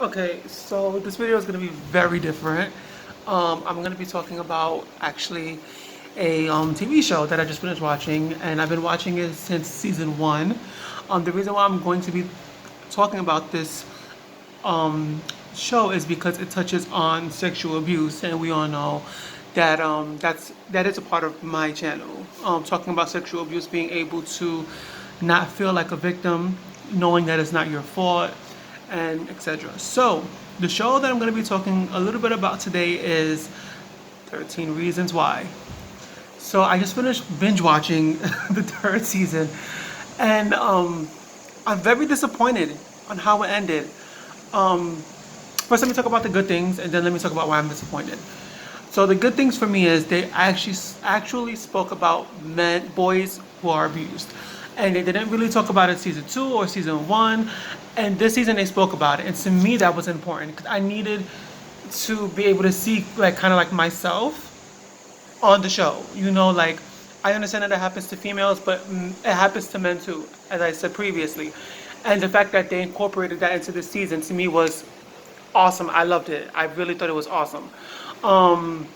Okay, so this video is going to be very different. I'm going to be talking about actually a TV show that I just finished watching, and I've been watching it since season one. The reason why I'm going to be talking about this um, show is because it touches on sexual abuse, and we all know that that is a part of my channel. Talking about sexual abuse, being able to not feel like a victim, knowing that it's not your fault, and etc. So the show that I'm going to be talking a little bit about today is 13 Reasons Why. So I just finished binge watching the third season, and I'm very disappointed on how it ended. First, let me talk about the good things, and then let me talk about why I'm disappointed. So the good things for me is they actually spoke about boys who are abused, and they didn't really talk about it season two or season one, and this season they spoke about it, and to me that was important because I needed to be able to see like kind of like myself on the show. Like I understand that it happens to females, but it happens to men too, as I said previously. And the fact that they incorporated that into the season to me was awesome. I loved it. I really thought it was awesome. Um,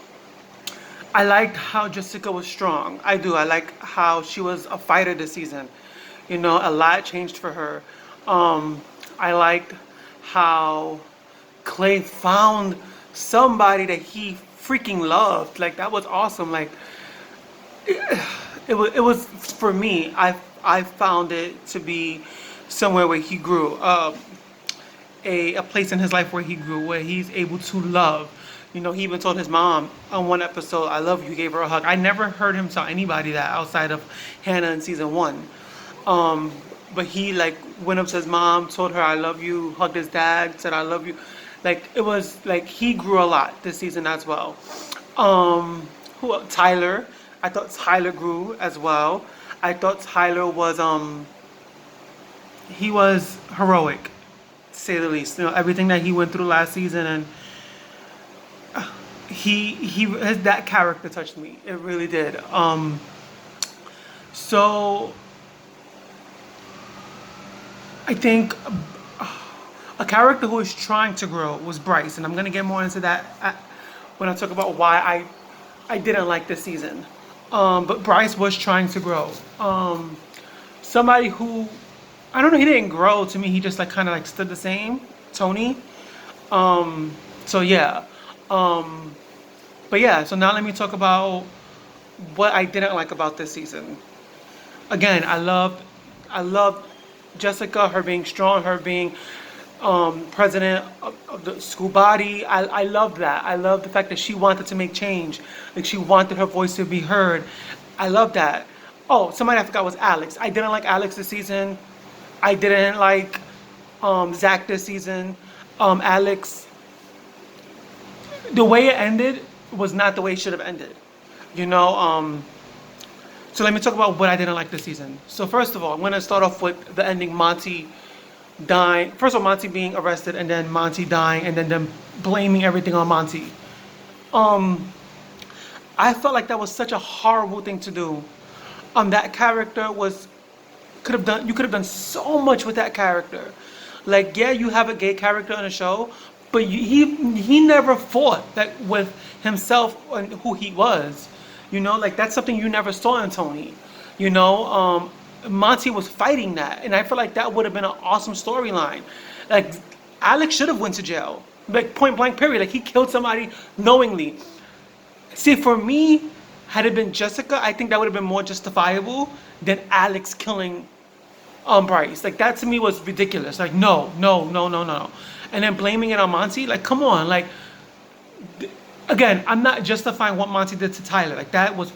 I liked how Jessica was strong. I do. I like how she was a fighter this season. A lot changed for her. Um, I liked how Clay found somebody that he freaking loved. Like that was awesome. Like it was for me. I found it to be somewhere where he grew. A place in his life where he grew, where he's able to love. He even told his mom on one episode, "I love you." He gave her a hug. I never heard him tell anybody that outside of Hannah in season one. Um, but he like went up to his mom, told her, "I love you," hugged his dad, said, "I love you." Like it was like he grew a lot this season as well. Um, Tyler? I thought Tyler grew as well. I thought Tyler was he was heroic, to say the least. Everything that he went through last season, and that character touched me. It really did. So I think a character who is trying to grow was Bryce, and I'm gonna get more into that when I talk about why I didn't like this season. But Bryce was trying to grow. Somebody who I don't know, he didn't grow to me. He just like kind of like stood the same. Tony. So yeah. Um, but yeah. So now let me talk about what I didn't like about this season. Again, I loved Jessica, her being strong, her being president of the school body. I love that. I love the fact that she wanted to make change. Like she wanted her voice to be heard. I love that. Oh, somebody I forgot was Alex. I didn't like Alex this season. I didn't like Zach this season. Alex, the way it ended was not the way it should have ended. You know. So let me talk about what I didn't like this season. So first of all, I'm gonna start off with the ending. Monty dying. First of all, Monty being arrested, and then Monty dying, and then them blaming everything on Monty. Um, I felt like that was such a horrible thing to do. That character was could have done. You could have done so much with that character. Like, yeah, you have a gay character on the show, but he never fought that with himself and who he was. Like that's something you never saw in Tony. You know, Monty was fighting that, and I feel like that would have been an awesome storyline. Like Alex should have went to jail, like point blank period. Like he killed somebody knowingly. See, for me, had it been Jessica, I think that would have been more justifiable than Alex killing Bryce. Like that to me was ridiculous. Like no, no, no, no, no. And then blaming it on Monty. Like come on. Like again, I'm not justifying what Monty did to Tyler. Like that was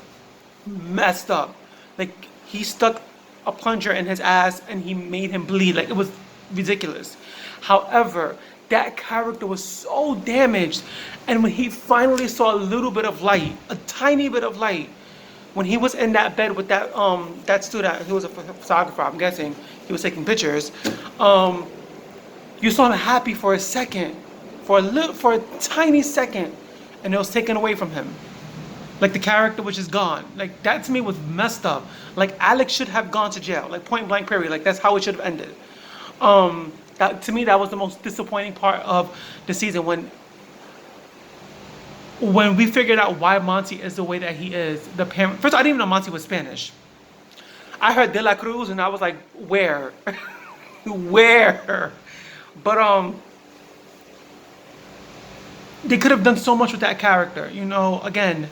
messed up. Like he stuck a plunger in his ass and he made him bleed. Like it was ridiculous. However, that character was so damaged, and when he finally saw a little bit of light, a tiny bit of light, when he was in that bed with that student who was a photographer, I'm guessing he was taking pictures. Um, you saw him happy for a second, for a tiny second, and it was taken away from him. Like the character was just gone. Like that to me was messed up. Like Alex should have gone to jail. Like point blank period. Like that's how it should have ended. That, to me, that was the most disappointing part of the season when we figured out why Monty is the way that he is. The parent first, I didn't even know Monty was Spanish. I heard De La Cruz, and I was like, where, where? But they could have done so much with that character. You know, again,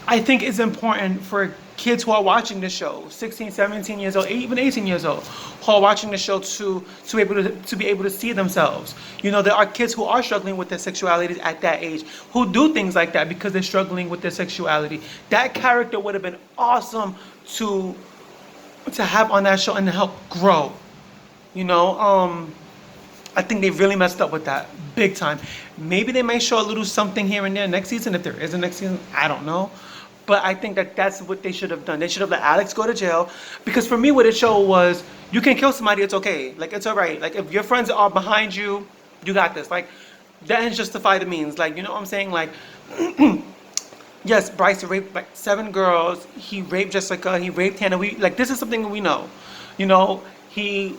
I think it's important for kids who are watching the show, 16, 17 years old, even 18 years old, who are watching the show to be able to see themselves. You know, there are kids who are struggling with their sexuality at that age, who do things like that because they're struggling with their sexuality. That character would have been awesome to have on that show and to help grow. You know, I think they really messed up with that big time. Maybe they may show a little something here and there next season. If there is a next season, I don't know. But I think that that's what they should have done. They should have let Alex go to jail. Because for me, what it showed was, you can kill somebody, it's okay. Like, it's all right. Like, if your friends are behind you, you got this. Like, the ends justify the means. Like, you know what I'm saying? Like, yes, Bryce raped like 7 girls. He raped Jessica. He raped Hannah. Like, this is something we know. You know, he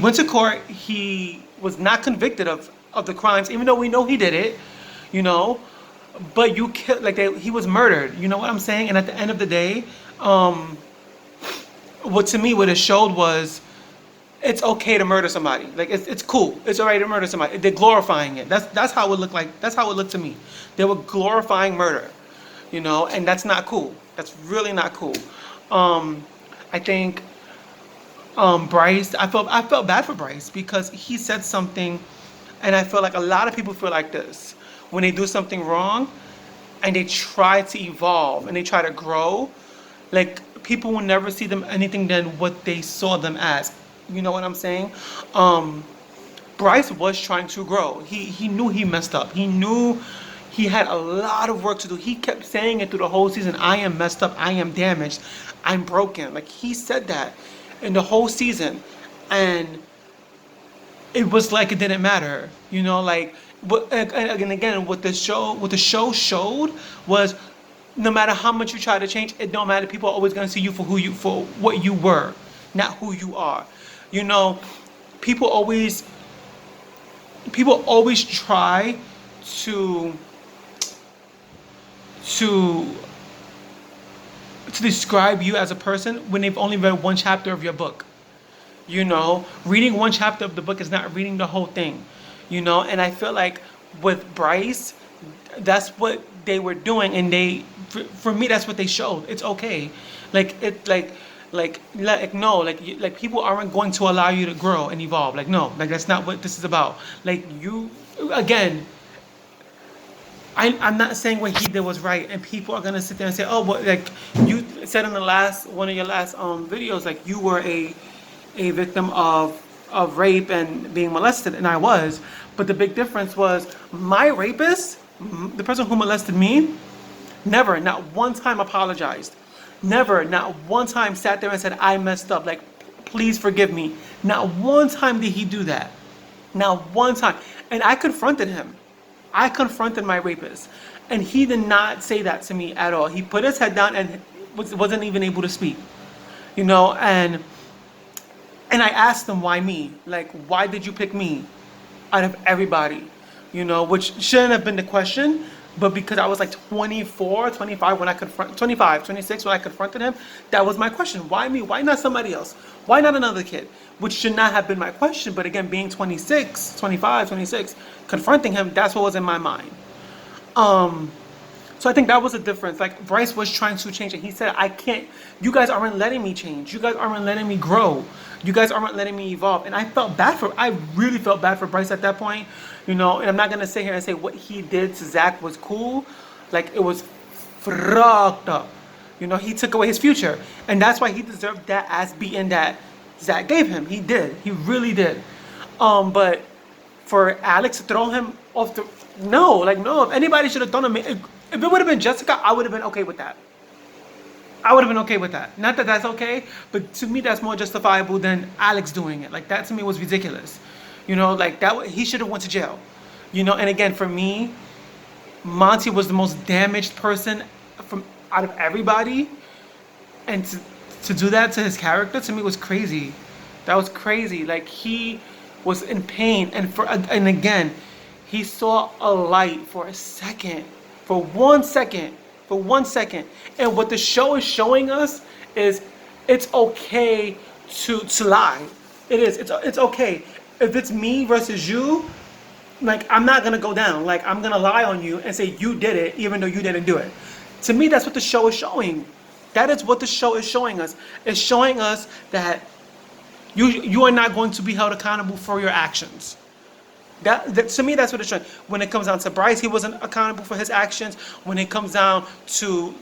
went to court. He was not convicted of the crimes, even though we know he did it. You know, but you kill like he was murdered. You know what I'm saying? And at the end of the day, what it showed was, it's okay to murder somebody. Like, it's cool. It's alright to murder somebody. They're glorifying it. That's how it looked like. That's how it looked to me. They were glorifying murder. You know, and that's not cool. That's really not cool. I think Bryce. I felt bad for Bryce because he said something, and I feel like a lot of people feel like this when they do something wrong, and they try to evolve and they try to grow. Like, people will never see them anything than what they saw them as. You know what I'm saying? Bryce was trying to grow. He knew he messed up. He knew he had a lot of work to do. He kept saying it through the whole season. I am messed up. I am damaged. I'm broken. Like, he said that in the whole season. And it was like it didn't matter. You know, like, but and again, what the show showed was, no matter how much you try to change, it don't matter. People are always gonna see you for what you were, not who you are. You know, people always try to describe you as a person when they've only read one chapter of your book. You know, reading one chapter of the book is not reading the whole thing. You know, and I feel like with Bryce, that's what they were doing, and for me, that's what they showed. It's okay. Like, no, like people aren't going to allow you to grow and evolve. Like, no, like, that's not what this is about. Like, you, again, I'm not saying what he did was right, and people are gonna sit there and say, oh, but like you said in one of your last videos, like, you were a victim of rape and being molested, and I was. But the big difference was, my rapist, the person who molested me, never, not one time apologized. Never, not one time sat there and said, I messed up, like, please forgive me. Not one time did he do that. Not one time. And I confronted him. I confronted my rapist. And he did not say that to me at all. He put his head down and wasn't even able to speak. You know, and I asked him, why me? Like, why did you pick me out of everybody? You know, which shouldn't have been the question, but because I was like 24, 25 when I 26 when I confronted him, that was my question. Why me? Why not somebody else? Why not another kid? Which should not have been my question, but again, being 26, 25, 26, confronting him, that's what was in my mind. So I think that was a difference. Like, Bryce was trying to change, and he said, I can't, you guys aren't letting me change. You guys aren't letting me grow. You guys aren't letting me evolve. And I really felt bad for Bryce at that point. You know, and I'm not going to sit here and say what he did to Zach was cool. Like, it was fucked up. You know, he took away his future. And that's why he deserved that ass beating that Zach gave him. He did. He really did. But for Alex to throw him off the... No, like, no. If anybody should have done him... If it would have been Jessica, I would have been okay with that. I would have been okay with that. Not that that's okay, but to me, that's more justifiable than Alex doing it. Like, that to me was ridiculous. You know, like, that he should have went to jail. You know, and again, for me, Monty was the most damaged person out of everybody. And to do that to his character to me was crazy. That was crazy. Like he was in pain, and again, he saw a light for a second, for 1 second, for 1 second. And what the show is showing us is it's okay to lie. It is. It's okay. If it's me versus you, like I'm not gonna go down. Like I'm gonna lie on you and say you did it, even though you didn't do it. To me, that's what the show is showing. That is what the show is showing us. It's showing us that you are not going to be held accountable for your actions. That to me, that's what it's showing. When it comes down to Bryce, he wasn't accountable for his actions. When it comes down to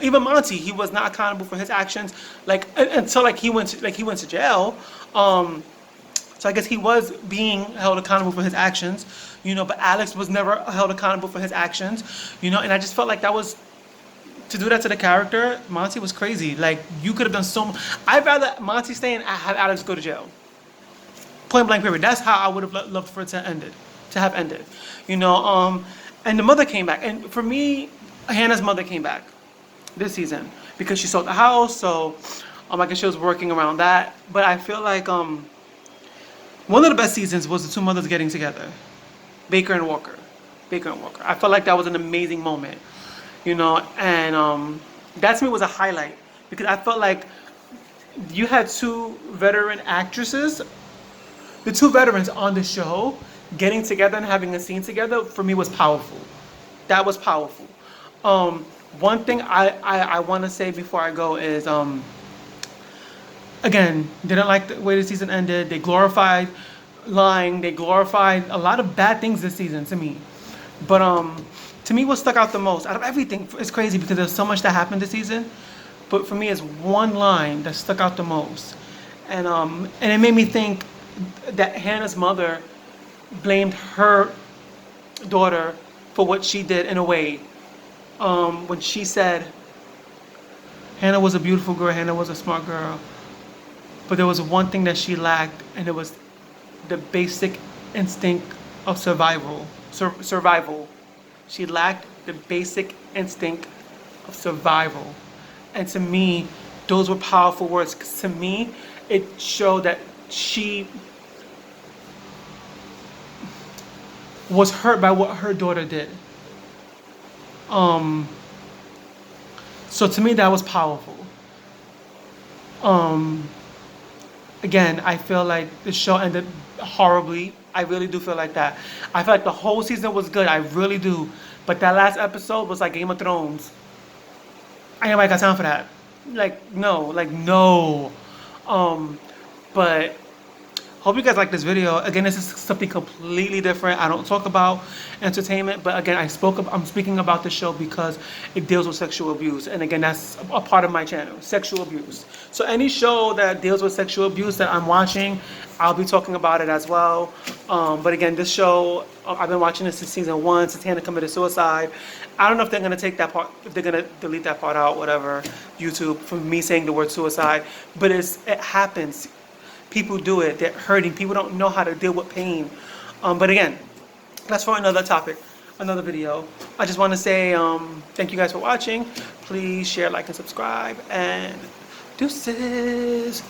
even Monty, he was not accountable for his actions. Like until like he went to jail. So I guess he was being held accountable for his actions, but Alex was never held accountable for his actions, and I just felt like that was, to do that to the character, Monty was crazy. Like, you could have done so much. I'd rather Monty stay and have Alex go to jail. Point blank period. That's how I would have loved for it to have ended. And the mother came back. And for me, Hannah's mother came back this season because she sold the house, so I guess she was working around that. But I feel like one of the best seasons was the two mothers getting together, Baker and Walker. I felt like that was an amazing moment, and that to me was a highlight because I felt like you had two veteran actresses, the two veterans on the show, getting together and having a scene together. For me, was powerful. That was powerful. One thing I want to say before I go is again, didn't like the way the season ended. They glorified lying. They glorified a lot of bad things this season to me. But to me, what stuck out the most out of everything, it's crazy because there's so much that happened this season. But for me, it's one line that stuck out the most, and it made me think that Hannah's mother blamed her daughter for what she did in a way. When she said Hannah was a beautiful girl, Hannah was a smart girl, but there was one thing that she lacked, and it was the basic instinct of survival. Survival. She lacked the basic instinct of survival. And to me, those were powerful words. 'Cause to me, it showed that she was hurt by what her daughter did. So to me, that was powerful. Again, I feel like the show ended horribly. I really do feel like that. I feel like the whole season was good. I really do. But that last episode was like Game of Thrones. I ain't nobody got time for that. No. But hope you guys like this video. Again, this is something completely different. I don't talk about entertainment, but again, I'm speaking about the show because it deals with sexual abuse. And again, that's a part of my channel, sexual abuse. So any show that deals with sexual abuse that I'm watching, I'll be talking about it as well. But again, this show, I've been watching this since season 1, since Hannah committed suicide. I don't know if they're gonna take that part, if they're gonna delete that part out, whatever, YouTube, from me saying the word suicide. But it happens. People do it. They're hurting. People don't know how to deal with pain. But again, that's for another topic, another video. I just want to say thank you guys for watching. Please share, like, and subscribe. And deuces.